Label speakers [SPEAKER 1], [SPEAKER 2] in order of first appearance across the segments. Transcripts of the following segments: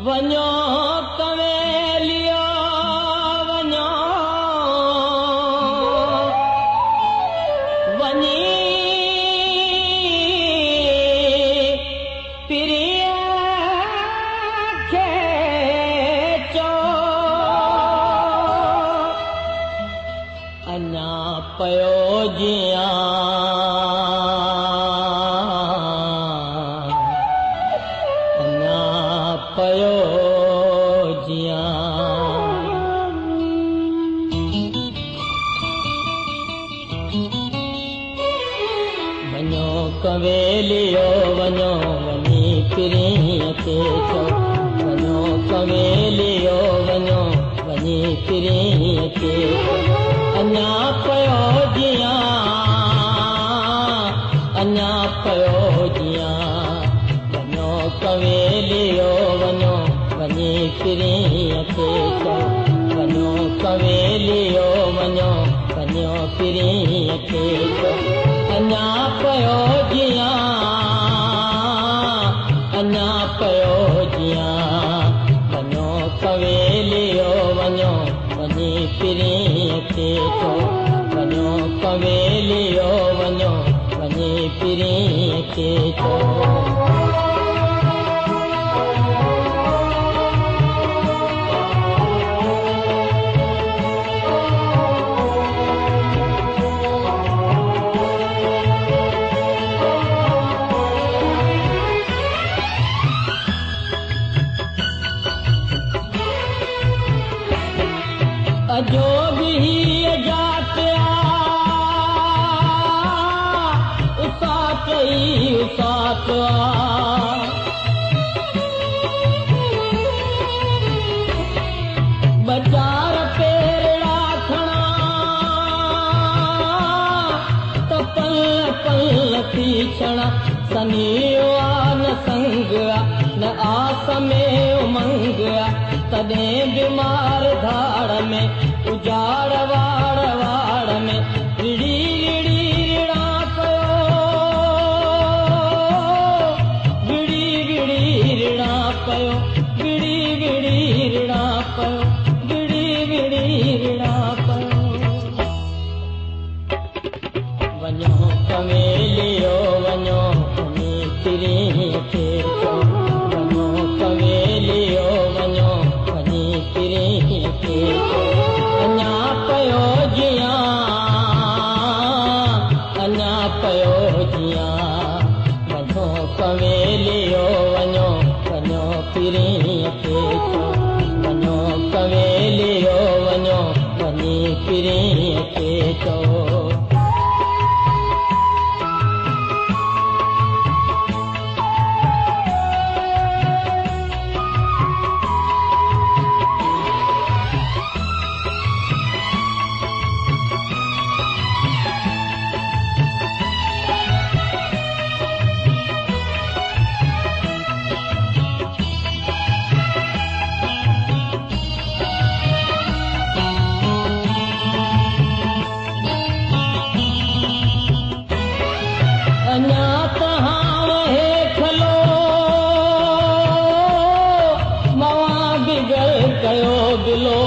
[SPEAKER 1] वञो कवेलियो वञो वञी पिरीअ खे चओ अञा पियो जियां पयो जियां वञो कवेलियो वञो वञी पिरीअ खे चओ वञो कवेलियो वञो वञी पिरीअ खे चओ अञा पयो जियां अञा पयो जियां वञो कवेलियो वञो वञी पिरीअ खे चओ वञो कवेलियो वञो वञो पिरीअ खे चओ अञा पयो जियां अञा पयो जियां वञो कवेलियो वञो वञी पिरीअ खे चओ वञो कवेलियो वञो वञी पिरीअ खे चओ जो भी जात उसात ही उसात बचार पेड़ा खणा तो पल पल थी क्षण सनियो न संग न आस में उमंग तॾहिं बीमार धाड़ में उजाड़ वाड़ वाड़ में रिड़ी रिड़ी रिड़ा कयो विड़ी विड़ी रिड़ा कयो विड़ी विड़ी रिड़ा कयो विड़ी विड़ी रिड़ा कयो वञो कवेलियो वञो वञी पिरीअ खे चओ वञो कवेलियो वञो वञी पिरीअ खे चओ अञा पयो जियां अञा पयो जियां वञो कवेलियो वञो वञो पिरीअ खे चओ वञो कवेलियो वञो वञी पिरीअ खे चओ अञा तहां हेठलो मवा बिगड़ कयो बिलो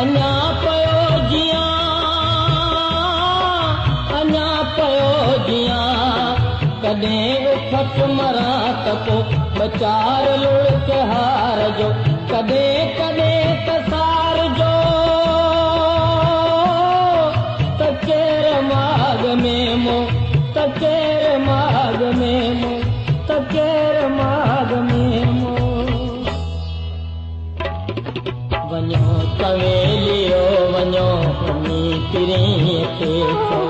[SPEAKER 1] अञा पयो जियां अञा पयो जियां कॾहिं उठक मरा त पोइ बचार लुढ़क हार जो कॾहिं कॾहिं तसार जो में मो तकेर माग में मो तकेर माग में मो वञो कवेलियो वञो वञी पिरीअ खे चओ